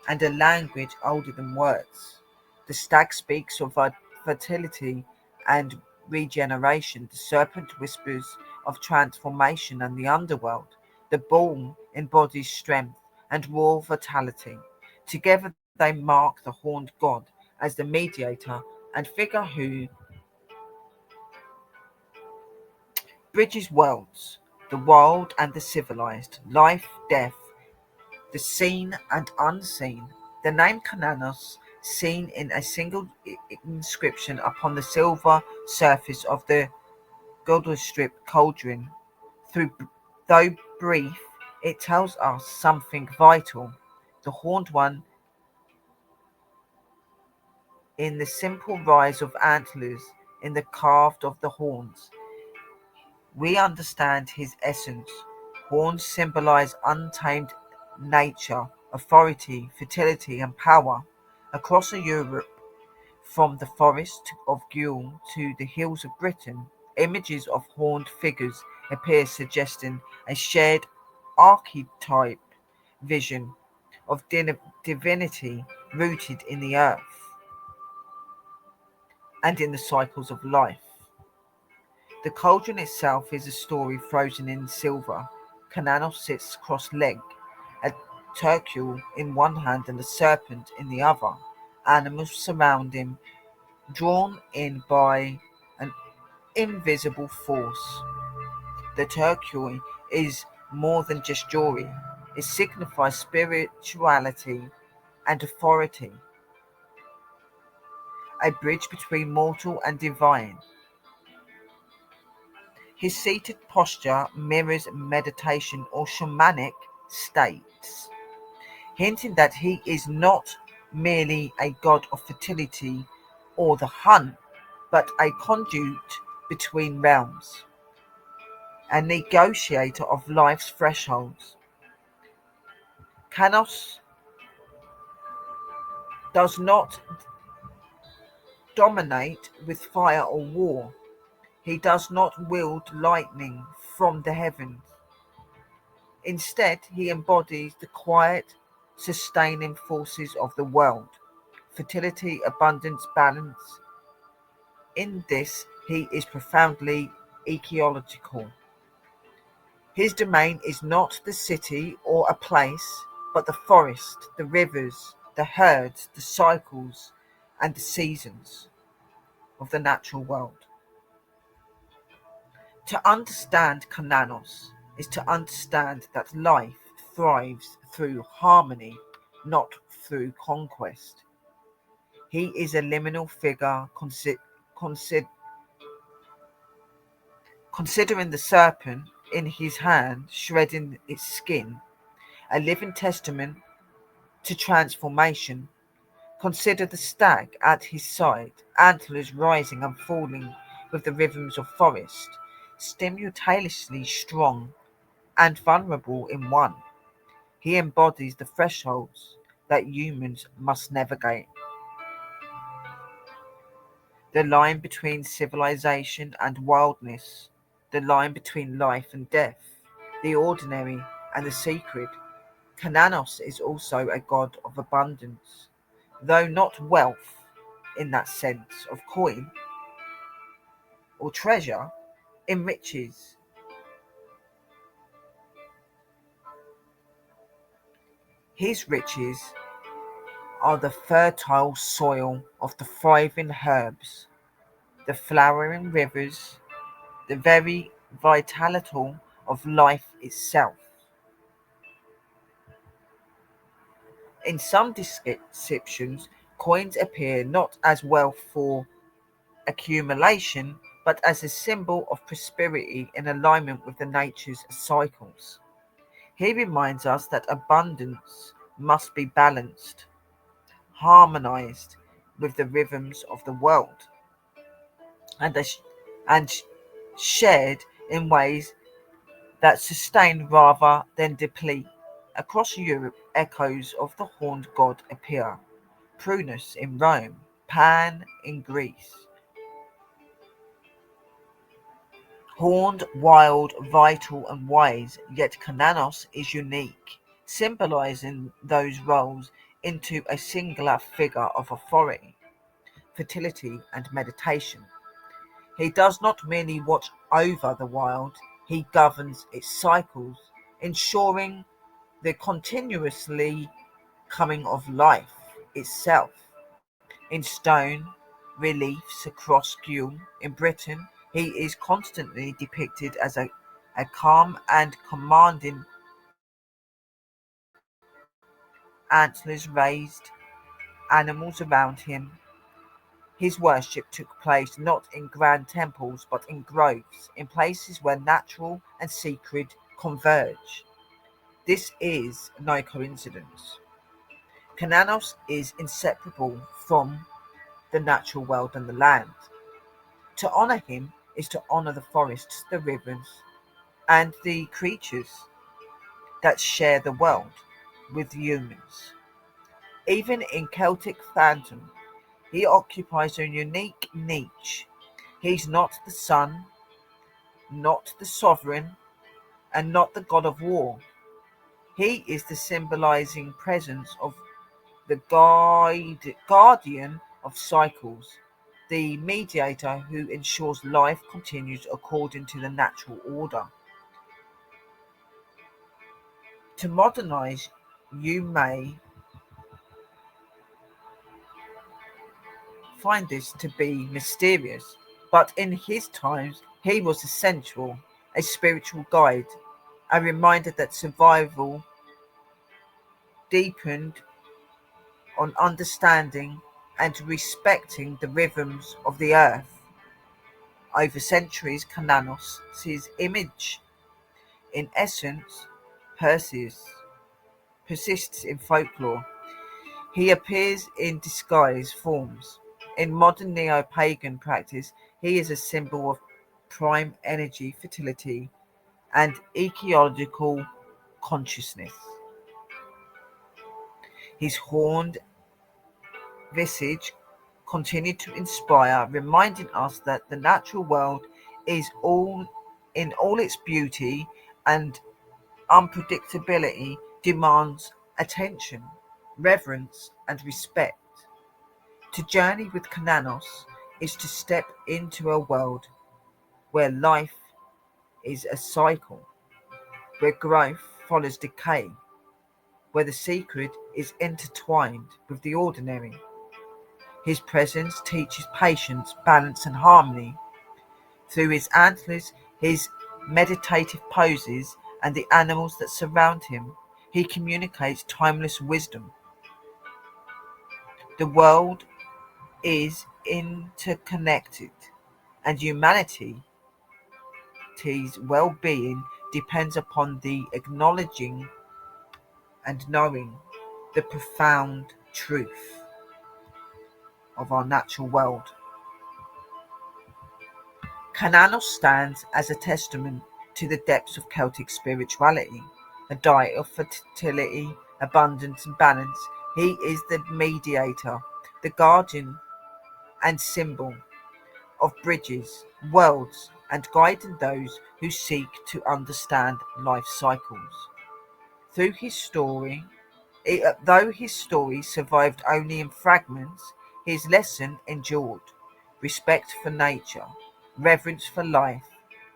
and a language older than words. The stag speaks of fertility and regeneration. The serpent whispers of transformation and the underworld. The bull embodies strength, and raw vitality. Together they mark the horned god as the mediator and figure who bridges worlds, the world and the civilized, life, death, the seen and unseen. The name Cernunoss, seen in a single inscription upon the silver surface of the Goldstrip cauldron, though brief, it tells us something vital. The horned one, in the simple rise of antlers, in the carved of the horns, we understand his essence. Horns symbolize untamed nature, authority, fertility, and power. Across Europe, from the forest of Guil to the hills of Britain, images of horned figures appear, suggesting a shared archetype vision of divinity rooted in the earth and in the cycles of life. The cauldron itself is a story frozen in silver. Cernunoss sits cross-legged, a turtle in one hand and a serpent in the other. Animals surround him, drawn in by an invisible force. The turquoise is more than just jewelry. It signifies spirituality and authority, a bridge between mortal and divine. His seated posture mirrors meditation or shamanic states, hinting that he is not merely a god of fertility or the hunt, but a conduit between realms, a negotiator of life's thresholds. Cernunoss does not dominate with fire or war. He does not wield lightning from the heavens. Instead, he embodies the quiet, sustaining forces of the world: fertility, abundance, balance. In this, he is profoundly ecological. His domain is not the city or a place, but the forest, the rivers, the herds, the cycles, and the seasons of the natural world. To understand Cernunoss is to understand that life thrives through harmony, not through conquest. He is a liminal figure, considering the serpent in his hand shredding its skin, a living testament to transformation. Consider the stag at his side, antlers rising and falling with the rhythms of forest, simultaneously strong and vulnerable in one. He embodies the thresholds that humans must navigate. The line between civilization and wildness, the line between life and death, the ordinary and the sacred. Cernunoss is also a god of abundance, though not wealth in that sense of coin or treasure. In riches, his riches are the fertile soil of the thriving herbs, the flowering rivers, the very vitality of life itself. In some descriptions, coins appear not as wealth for accumulation, but as a symbol of prosperity in alignment with the nature's cycles. He reminds us that abundance must be balanced, harmonized with the rhythms of the world, and, and shared in ways that sustain rather than deplete. Across Europe, echoes of the horned god appear: Prunus in Rome, Pan in Greece. Horned, wild, vital, and wise, yet Cernunoss is unique, symbolizing those roles into a singular figure of authority, fertility, and meditation. He does not merely watch over the wild, he governs its cycles, ensuring the continuously coming of life itself. In stone reliefs across Gules in Britain, he is constantly depicted as a calm and commanding, antlers raised, animals around him. His worship took place not in grand temples but in groves, in places where natural and sacred converge. This is no coincidence. Cernunoss is inseparable from the natural world and the land. To honour him is to honour the forests, the rivers, and the creatures that share the world with humans. Even in Celtic fandom, he occupies a unique niche. He's not the sun, not the sovereign, and not the god of war. He is the symbolizing presence of the guardian of cycles, the mediator who ensures life continues according to the natural order. To modernize, you may find this to be mysterious, but in his times he was essential, a spiritual guide, a reminder that survival deepened on understanding and respecting the rhythms of the earth. Over centuries, Cernunoss' image, in essence, Perseus, persists in folklore. He appears in disguised forms. In modern neo-pagan practice, he is a symbol of prime energy, fertility, and ecological consciousness. His horned visage continued to inspire, reminding us that the natural world is all in all its beauty and unpredictability demands attention, reverence, and respect. To journey with Cernunoss is to step into a world where life is a cycle, where growth follows decay, where the sacred is intertwined with the ordinary. His presence teaches patience, balance, and harmony. Through his antlers, his meditative poses, and the animals that surround him, he communicates timeless wisdom. The world is interconnected, and humanity's well-being depends upon the acknowledging and knowing the profound truth of our natural world. Cernunoss stands as a testament to the depths of Celtic spirituality, a diet of fertility, abundance, and balance. He is the mediator, the guardian and symbol of bridges, worlds, and guiding those who seek to understand life cycles. Through his story, though his story survived only in fragments, his lesson endured: respect for nature, reverence for life,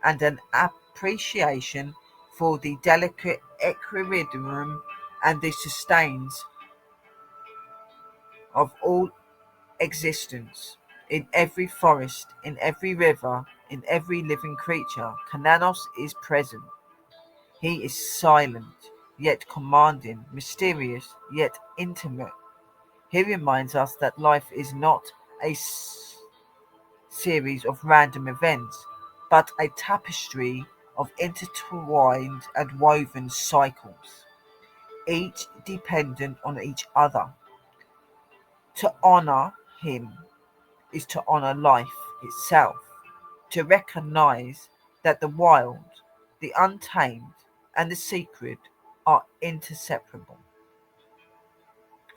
and an appreciation for the delicate equilibrium and the sustains of all existence. In every forest, in every river, in every living creature, Cernunoss is present. He is silent, yet commanding, mysterious, yet intimate. He reminds us that life is not a series of random events, but a tapestry of intertwined and woven cycles, each dependent on each other. To honor him is to honor life itself, to recognize that the wild, the untamed, and the sacred are inseparable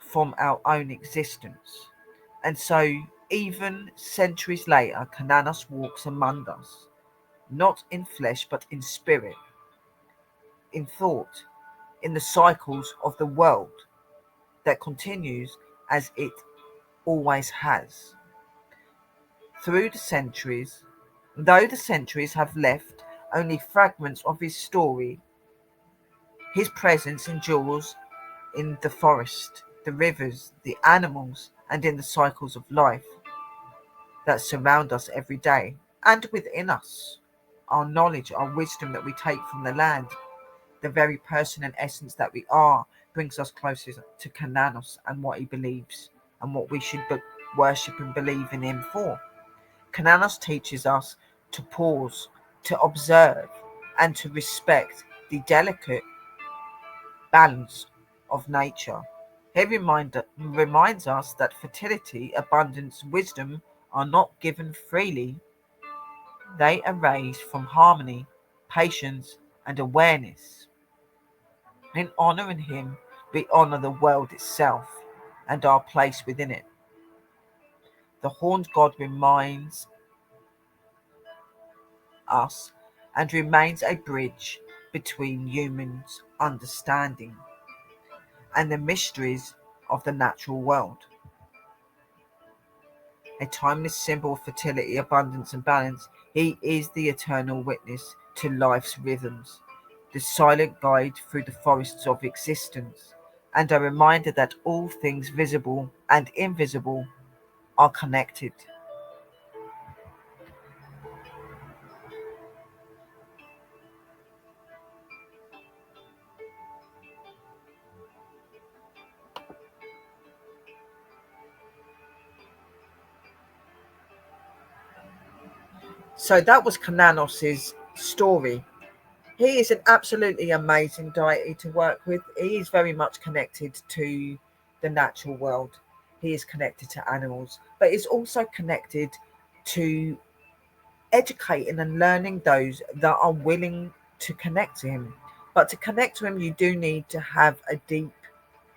from our own existence. And so, even centuries later, Cernunoss walks among us, not in flesh but in spirit, in thought, in the cycles of the world that continues as it always has. Through the centuries, though the centuries have left only fragments of his story, His presence endures in the forest, the rivers, the animals, and in the cycles of life that surround us every day and within us. Our knowledge, our wisdom that we take from the land, the very person and essence that we are, brings us closer to Cernunoss and what he believes and what we should worship and believe in him for. Cernunoss teaches us to pause, to observe, and to respect the delicate balance of nature. He reminds us that fertility, abundance, wisdom are not given freely, they arise from harmony, patience, and awareness. In honoring him, we honor the world itself and our place within it. The horned god reminds us and remains a bridge between humans' understanding and the mysteries of the natural world. A timeless symbol of fertility, abundance, and balance, he is the eternal witness to life's rhythms, the silent guide through the forests of existence, and a reminder that all things visible and invisible are connected. So that was Cernunoss's story. He is an absolutely amazing deity to work with. He is very much connected to the natural world. He is connected to animals, but he's also connected to educating and learning those that are willing to connect to him. But to connect to him, you do need to have a deep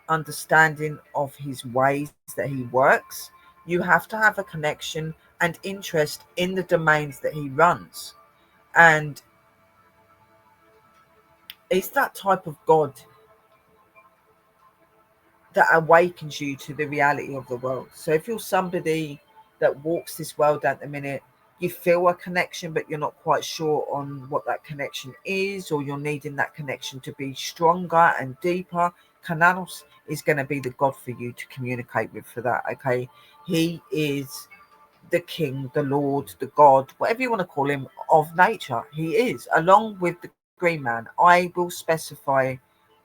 understanding of his ways that he works. You have to have a connection and interest in the domains that he runs. And it's that type of God that awakens you to the reality of the world. So if you're somebody that walks this world at the minute, you feel a connection, but you're not quite sure on what that connection is, or you're needing that connection to be stronger and deeper, Cernunoss is going to be the God for you to communicate with for that. Okay, he is the king, the lord, the god, whatever you want to call him, of nature. He is, along with the green man. I will specify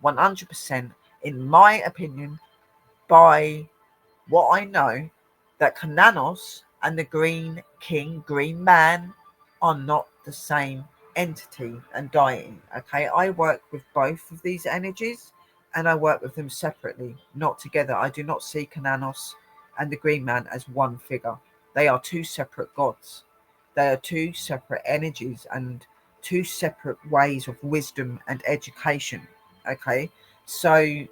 100%, in my opinion, by what I know, that Cernunoss and the Green King, Green Man, are not the same entity and deity. Okay, I work with both of these energies and I work with them separately, not together. I do not see Cernunoss and the Green Man as one figure. They are two separate gods. They are two separate energies and two separate ways of wisdom and education. Okay, so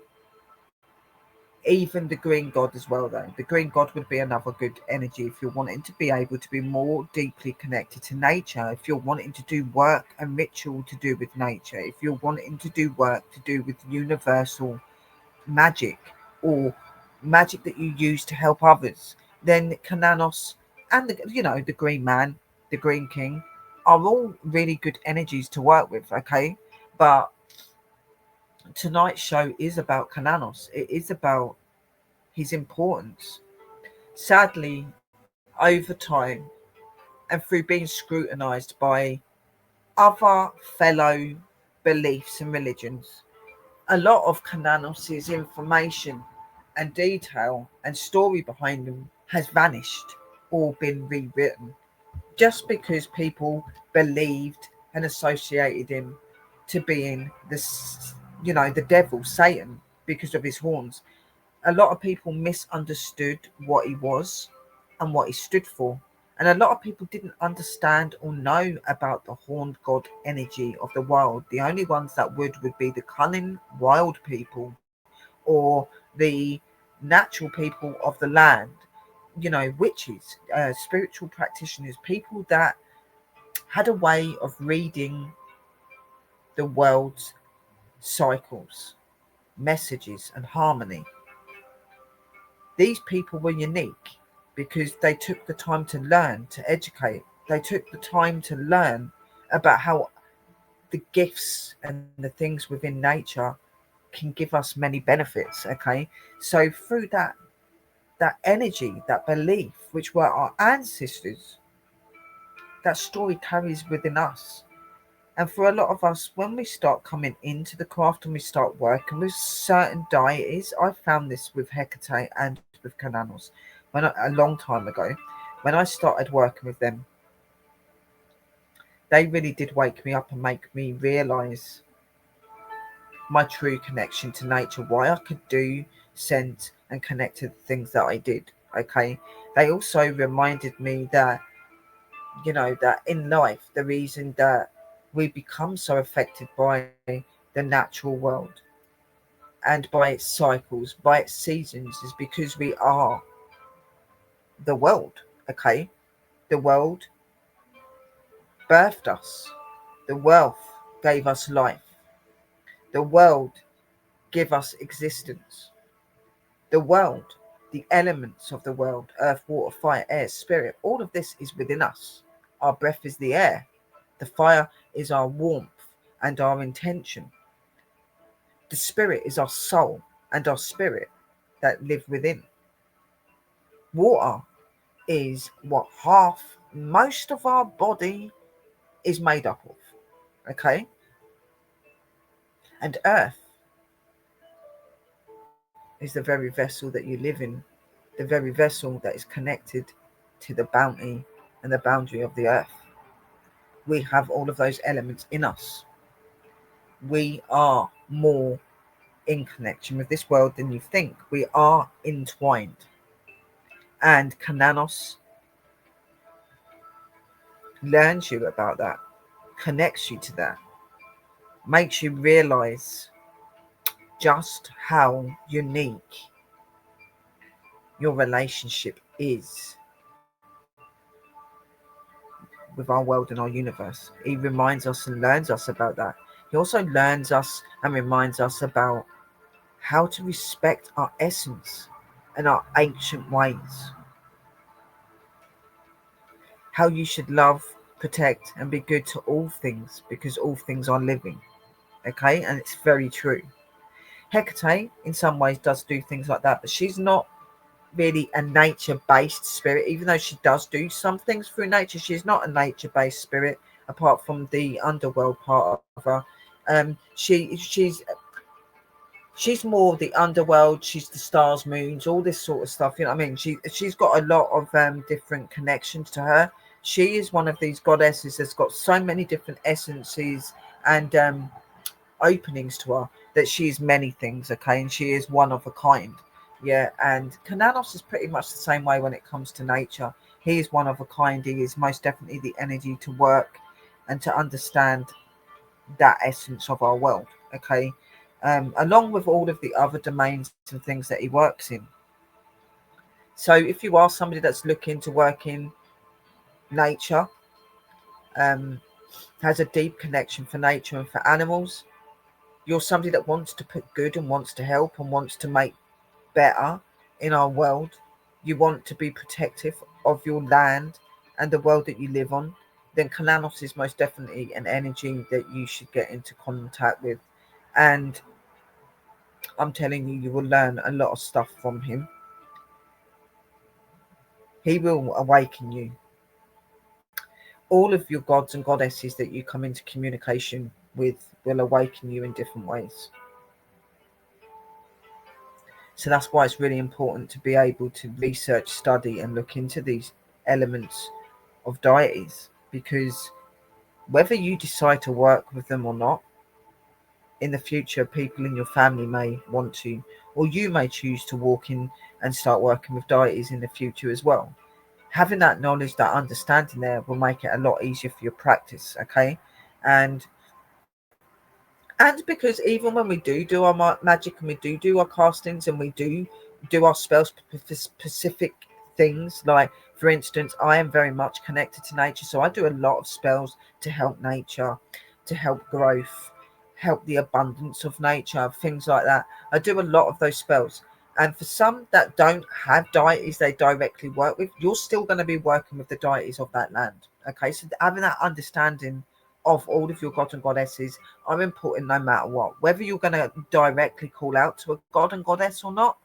even the green god as well, though the green god would be another good energy if you're wanting to be able to be more deeply connected to nature, if you're wanting to do work and ritual to do with nature, if you're wanting to do work to do with universal magic or magic that you use to help others, then Cernunoss and the green man, the green king, are all really good energies to work with. Okay, but tonight's show is about Cernunoss. It is about his importance. Sadly, over time and through being scrutinized by other fellow beliefs and religions, a lot of Cernunoss's information and detail and story behind them has vanished or been rewritten just because people believed and associated him to being the devil, Satan, because of his horns. A lot of people misunderstood what he was and what he stood for. And a lot of people didn't understand or know about the horned god energy of the wild. The only ones that would be the cunning wild people or the natural people of the land, witches, spiritual practitioners, people that had a way of reading the world's cycles, messages, and harmony. These people were unique because they took the time to learn, to educate. They took the time to learn about how the gifts and the things within nature can give us many benefits. Okay, so through that energy, that belief, which were our ancestors, that story carries within us. And for a lot of us, when we start coming into the craft and we start working with certain deities, I found this with Hekate and with Cernunoss a long time ago, when I started working with them, they really did wake me up and make me realise my true connection to nature, why I could do, sense, and connect to the things that I did. Okay, they also reminded me that, that in life, the reason that we become so affected by the natural world and by its cycles, by its seasons, is because we are the world. Okay, the world birthed us, the wealth gave us life, the world gave us existence, the world, the elements of the world, earth, water, fire, air, spirit, all of this is within us. Our breath is the air, the fire is our warmth and our intention. The spirit is our soul and our spirit that live within. Water is what most of our body is made up of. Okay? And earth is the very vessel that you live in, the very vessel that is connected to the bounty and the boundary of the earth. We have all of those elements in us. We are more in connection with this world than you think. We are entwined. And Cernunoss learns you about that, connects you to that, makes you realize just how unique your relationship is with our world and our universe. He reminds us and learns us about that. He also learns us and reminds us about how to respect our essence and our ancient ways. How you should love, protect, and be good to all things because all things are living. Okay, and it's very true. Hecate, in some ways, does do things like that, but she's not really a nature-based spirit. Even though she does do some things through nature, she's not a nature-based spirit. Apart from the underworld part of her, she's more the underworld. She's the stars, moons, all this sort of stuff. You know what I mean? She's got a lot of different connections to her. She is one of these goddesses that's got so many different essences and openings to her that she is many things. Okay, and she is one of a kind. Yeah, and Cernunoss is pretty much the same way when it comes to nature. He is one of a kind. He is most definitely the energy to work and to understand that essence of our world. Okay, along with all of the other domains and things that he works in. So if you are somebody that's looking to work in nature, um, has a deep connection for nature and for animals, you're somebody that wants to put good and wants to help and wants to make better in our world, you want to be protective of your land and the world that you live on, then Cernunoss is most definitely an energy that you should get into contact with. And I'm telling you, you will learn a lot of stuff from him. He will awaken you. All of your gods and goddesses that you come into communication with will awaken you in different ways. So that's why it's really important to be able to research, study, and look into these elements of deities, because whether you decide to work with them or not, in the future, people in your family may want to, or you may choose to walk in and start working with deities in the future as well. Having that knowledge, that understanding there will make it a lot easier for your practice. Okay, and because even when we do our magic and we do our castings and we do our spells for specific things, like for instance, I am very much connected to nature, so I do a lot of spells to help nature, to help growth, help the abundance of nature, things like that. I do a lot of those spells, and for some that don't have deities they directly work with, you're still going to be working with the deities of that land. Okay, so having that understanding of all of your gods and goddesses are important no matter what. Whether you're going to directly call out to a god and goddess or not,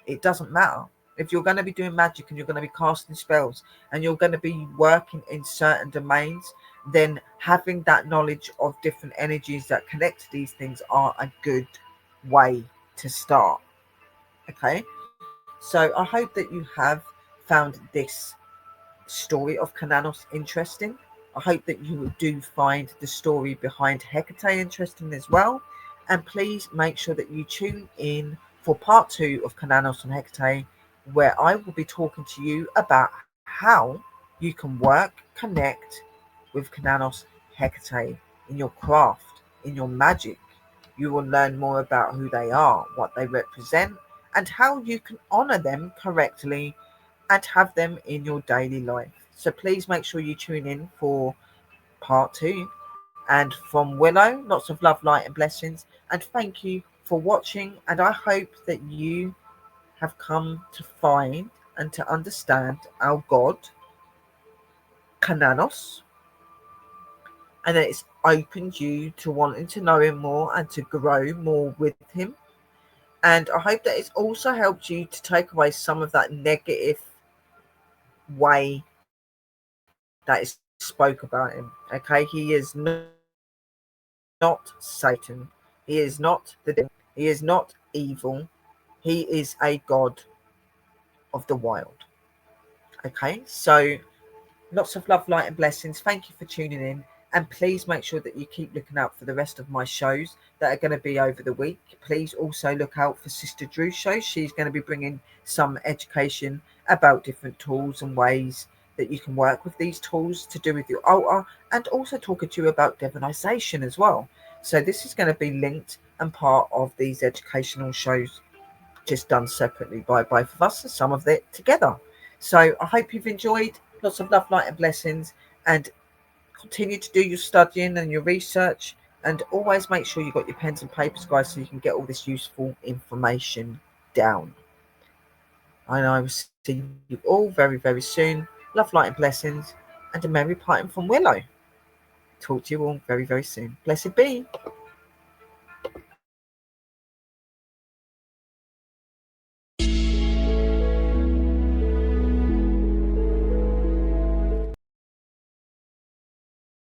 it doesn't matter. If you're going to be doing magic and you're going to be casting spells and you're going to be working in certain domains, then having that knowledge of different energies that connect to these things are a good way to start. Okay, so I hope that you have found this story of Cernunoss interesting. I hope that you do find the story behind Hekate interesting as well. And please make sure that you tune in for part 2 of Cernunoss and Hekate, where I will be talking to you about how you can work, connect with Cernunoss Hekate in your craft, in your magic. You will learn more about who they are, what they represent, and how you can honor them correctly and have them in your daily life. So please make sure you tune in for part 2. And from Willow, lots of love, light, and blessings. And thank you for watching. And I hope that you have come to find and to understand our God, Cernunoss, and that it's opened you to wanting to know him more and to grow more with him. And I hope that it's also helped you to take away some of that negative way that is spoke about him. Okay, he is not Satan. He is not the devil. He is not evil. He is a god of the wild. Okay, so lots of love, light, and blessings. Thank you for tuning in. And please make sure that you keep looking out for the rest of my shows that are going to be over the week. Please also look out for Sister Drew's show. She's going to be bringing some education about different tools and ways that you can work with these tools to do with your altar, and also talking to you about divinization as well. So this is going to be linked and part of these educational shows, just done separately by both of us and some of it together. So I hope you've enjoyed. Lots of love, light, and blessings, and continue to do your studying and your research, and always make sure you've got your pens and papers, guys, so you can get all this useful information down. And I will see you all very, very soon. Love, light, and blessings, and a merry parting from Willow. Talk to you all very, very soon. Blessed be.